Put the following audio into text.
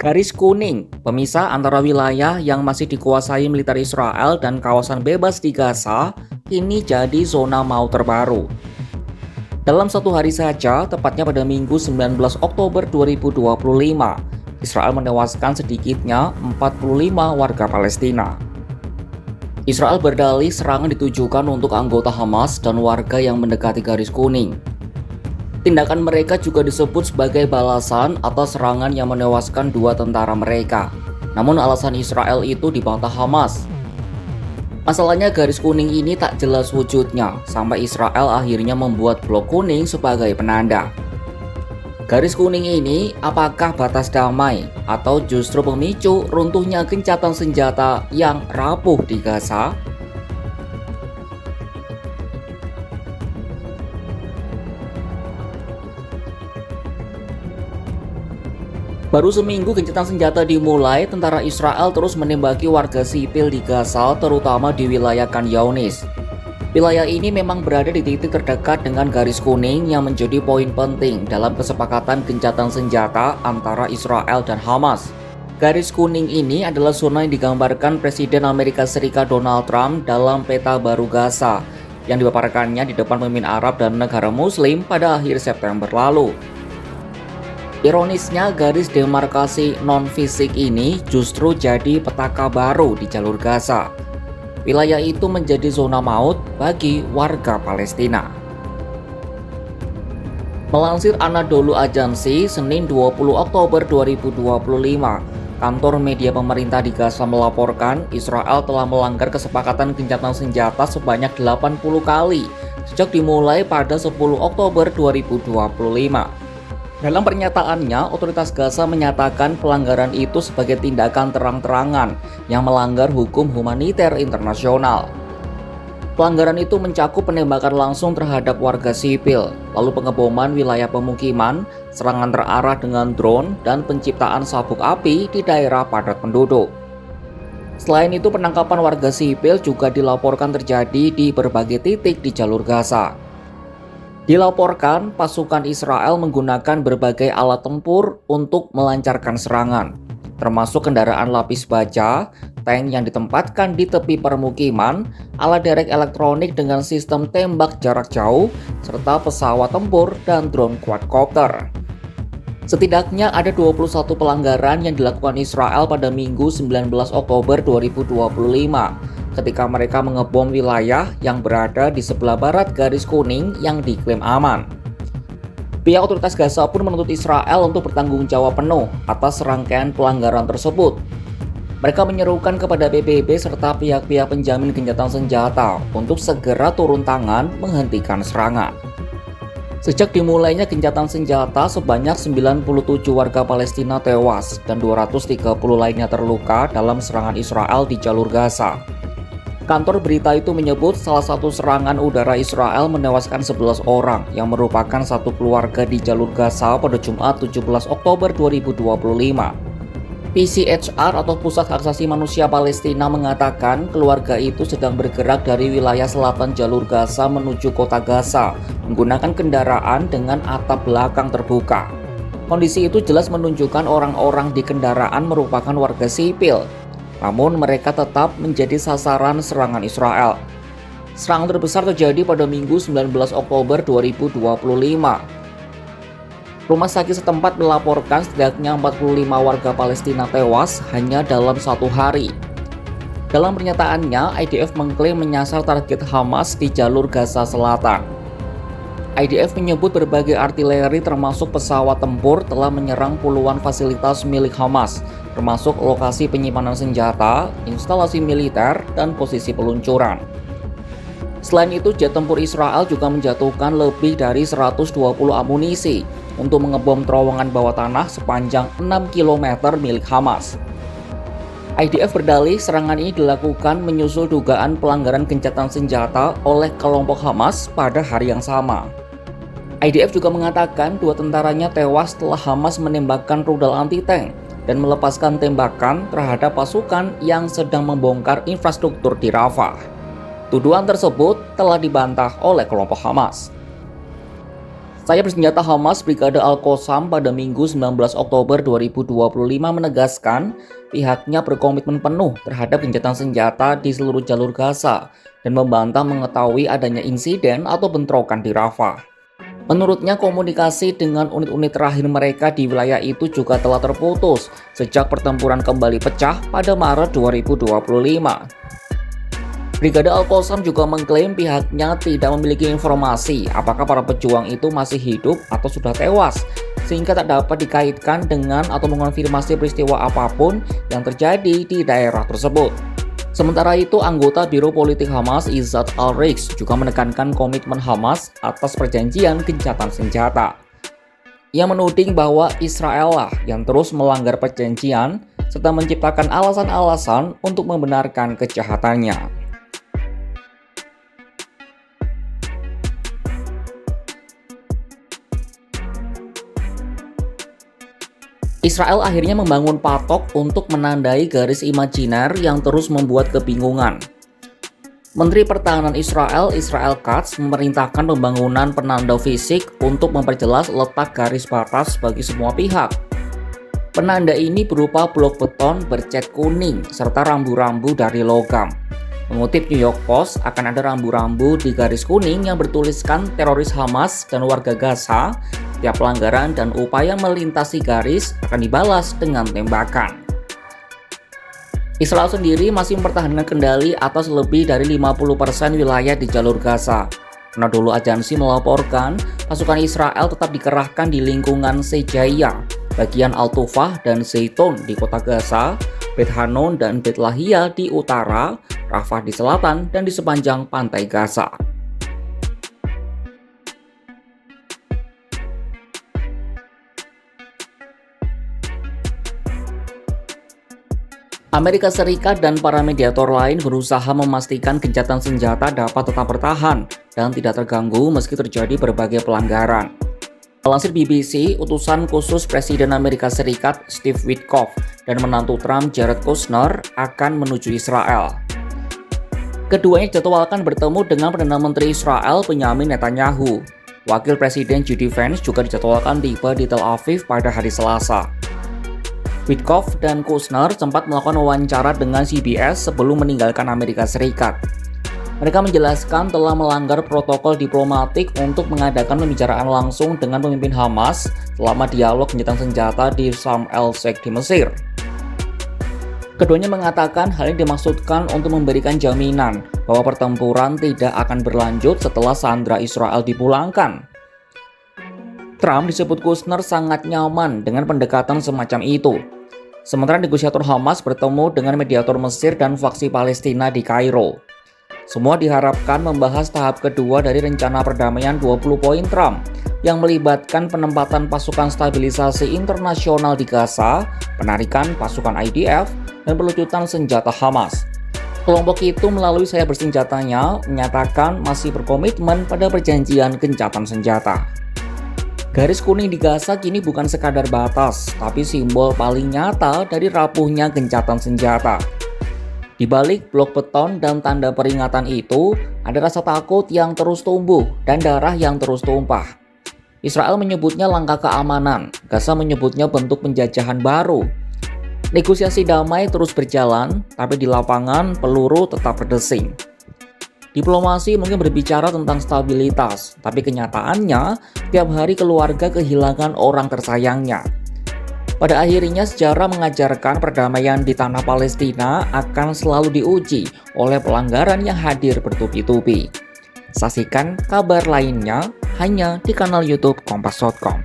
Garis kuning, pemisah antara wilayah yang masih dikuasai militer Israel dan kawasan bebas di Gaza, kini jadi zona maut terbaru. Dalam satu hari saja, tepatnya pada Minggu 19 Oktober 2025, Israel menewaskan sedikitnya 45 warga Palestina. Israel berdalih serangan ditujukan untuk anggota Hamas dan warga yang mendekati garis kuning. Tindakan mereka juga disebut sebagai balasan atas serangan yang menewaskan dua tentara mereka. Namun alasan Israel itu dibantah Hamas. Masalahnya garis kuning ini tak jelas wujudnya, sampai Israel akhirnya membuat blok kuning sebagai penanda. Garis kuning ini apakah batas damai atau justru pemicu runtuhnya gencatan senjata yang rapuh di Gaza? Baru seminggu gencatan senjata dimulai, tentara Israel terus menembaki warga sipil di Gaza, terutama di wilayah Khan Younis. Wilayah ini memang berada di titik terdekat dengan garis kuning yang menjadi poin penting dalam kesepakatan gencatan senjata antara Israel dan Hamas. Garis kuning ini adalah zona yang digambarkan Presiden Amerika Serikat Donald Trump dalam peta baru Gaza yang dipaparkannya di depan pemimpin Arab dan negara Muslim pada akhir September lalu. Ironisnya, garis demarkasi non-fisik ini justru jadi petaka baru di jalur Gaza. Wilayah itu menjadi zona maut bagi warga Palestina. Melansir Anadolu Agency, Senin 20 Oktober 2025, kantor media pemerintah di Gaza melaporkan Israel telah melanggar kesepakatan gencatan senjata sebanyak 80 kali sejak dimulai pada 10 Oktober 2025. Dalam pernyataannya, otoritas Gaza menyatakan pelanggaran itu sebagai tindakan terang-terangan yang melanggar hukum humaniter internasional. Pelanggaran itu mencakup penembakan langsung terhadap warga sipil, lalu pengeboman wilayah pemukiman, serangan terarah dengan drone, dan penciptaan sabuk api di daerah padat penduduk. Selain itu, penangkapan warga sipil juga dilaporkan terjadi di berbagai titik di jalur Gaza. Dilaporkan, pasukan Israel menggunakan berbagai alat tempur untuk melancarkan serangan, termasuk kendaraan lapis baja, tank yang ditempatkan di tepi permukiman, alat derek elektronik dengan sistem tembak jarak jauh, serta pesawat tempur dan drone quadcopter. Setidaknya ada 21 pelanggaran yang dilakukan Israel pada Minggu 19 Oktober 2025. Ketika mereka mengebom wilayah yang berada di sebelah barat garis kuning yang diklaim aman. Pihak otoritas Gaza pun menuntut Israel untuk bertanggung jawab penuh atas rangkaian pelanggaran tersebut. Mereka menyerukan kepada PBB serta pihak-pihak penjamin gencatan senjata untuk segera turun tangan menghentikan serangan. Sejak dimulainya gencatan senjata, sebanyak 97 warga Palestina tewas dan 230 lainnya terluka dalam serangan Israel di jalur Gaza. Kantor berita itu menyebut salah satu serangan udara Israel menewaskan 11 orang yang merupakan satu keluarga di jalur Gaza pada Jumat 17 Oktober 2025. PCHR atau Pusat Hak Asasi Manusia Palestina mengatakan keluarga itu sedang bergerak dari wilayah selatan jalur Gaza menuju kota Gaza menggunakan kendaraan dengan atap belakang terbuka. Kondisi itu jelas menunjukkan orang-orang di kendaraan merupakan warga sipil. Namun mereka tetap menjadi sasaran serangan Israel. Serangan terbesar terjadi pada Minggu 19 Oktober 2025. Rumah sakit setempat melaporkan setidaknya 45 warga Palestina tewas hanya dalam satu hari. Dalam pernyataannya, IDF mengklaim menyasar target Hamas di jalur Gaza Selatan. IDF menyebut berbagai artileri termasuk pesawat tempur telah menyerang puluhan fasilitas milik Hamas, termasuk lokasi penyimpanan senjata, instalasi militer, dan posisi peluncuran. Selain itu, jet tempur Israel juga menjatuhkan lebih dari 120 amunisi untuk mengebom terowongan bawah tanah sepanjang 6 km milik Hamas. IDF berdalih serangan ini dilakukan menyusul dugaan pelanggaran gencatan senjata oleh kelompok Hamas pada hari yang sama. IDF juga mengatakan dua tentaranya tewas setelah Hamas menembakkan rudal anti-tank dan melepaskan tembakan terhadap pasukan yang sedang membongkar infrastruktur di Rafah. Tuduhan tersebut telah dibantah oleh kelompok Hamas. Sayap bersenjata Hamas Brigade Al-Qassam pada Minggu 19 Oktober 2025 menegaskan pihaknya berkomitmen penuh terhadap gencatan senjata di seluruh jalur Gaza dan membantah mengetahui adanya insiden atau bentrokan di Rafah. Menurutnya, komunikasi dengan unit-unit terakhir mereka di wilayah itu juga telah terputus sejak pertempuran kembali pecah pada Maret 2025. Brigade Al-Qassam juga mengklaim pihaknya tidak memiliki informasi apakah para pejuang itu masih hidup atau sudah tewas, sehingga tak dapat dikaitkan dengan atau mengonfirmasi peristiwa apapun yang terjadi di daerah tersebut. Sementara itu, anggota Biro Politik Hamas Izzat Al-Riks juga menekankan komitmen Hamas atas perjanjian gencatan senjata. Ia menuding bahwa Israel lah yang terus melanggar perjanjian serta menciptakan alasan-alasan untuk membenarkan kejahatannya. Israel akhirnya membangun patok untuk menandai garis imajiner yang terus membuat kebingungan. Menteri Pertahanan Israel Katz memerintahkan pembangunan penanda fisik untuk memperjelas letak garis batas bagi semua pihak. Penanda ini berupa blok beton bercat kuning serta rambu-rambu dari logam. Mengutip New York Post, akan ada rambu-rambu di garis kuning yang bertuliskan teroris Hamas dan warga Gaza. Setiap pelanggaran dan upaya melintasi garis akan dibalas dengan tembakan. Israel sendiri masih mempertahankan kendali atas lebih dari 50% wilayah di jalur Gaza. Anadolu Ajansi melaporkan pasukan Israel tetap dikerahkan di lingkungan Sejaya, bagian Al-Tufah dan Zaitun di kota Gaza, Beit Hanun dan Beit Lahia di utara, Rafah di selatan, dan di sepanjang pantai Gaza. Amerika Serikat dan para mediator lain berusaha memastikan gencatan senjata dapat tetap bertahan dan tidak terganggu meski terjadi berbagai pelanggaran. Melansir BBC, utusan khusus Presiden Amerika Serikat Steve Witkoff dan menantu Trump Jared Kushner akan menuju Israel. Keduanya dijadwalkan bertemu dengan Perdana Menteri Israel Benjamin Netanyahu. Wakil Presiden JD Vance juga dijadwalkan tiba di Tel Aviv pada hari Selasa. Witkoff dan Kushner sempat melakukan wawancara dengan CBS sebelum meninggalkan Amerika Serikat. Mereka menjelaskan telah melanggar protokol diplomatik untuk mengadakan pembicaraan langsung dengan pemimpin Hamas selama dialog gencatan senjata di Sharm el-Sheikh di Mesir. Keduanya mengatakan hal ini dimaksudkan untuk memberikan jaminan bahwa pertempuran tidak akan berlanjut setelah sandera Israel dipulangkan. Trump disebut Kushner sangat nyaman dengan pendekatan semacam itu. Sementara negosiator Hamas bertemu dengan mediator Mesir dan faksi Palestina di Kairo. Semua diharapkan membahas tahap kedua dari rencana perdamaian 20 poin Trump yang melibatkan penempatan pasukan stabilisasi internasional di Gaza, penarikan pasukan IDF, dan pelucutan senjata Hamas. Kelompok itu melalui sayap bersenjatanya menyatakan masih berkomitmen pada perjanjian gencatan senjata. Garis kuning di Gaza kini bukan sekadar batas, tapi simbol paling nyata dari rapuhnya gencatan senjata. Di balik blok beton dan tanda peringatan itu, ada rasa takut yang terus tumbuh dan darah yang terus tumpah. Israel menyebutnya langkah keamanan, Gaza menyebutnya bentuk penjajahan baru. Negosiasi damai terus berjalan, tapi di lapangan peluru tetap berdesing. Diplomasi mungkin berbicara tentang stabilitas, tapi kenyataannya tiap hari keluarga kehilangan orang tersayangnya. Pada akhirnya sejarah mengajarkan perdamaian di tanah Palestina akan selalu diuji oleh pelanggaran yang hadir bertubi-tubi. Saksikan kabar lainnya hanya di kanal YouTube Kompas.com.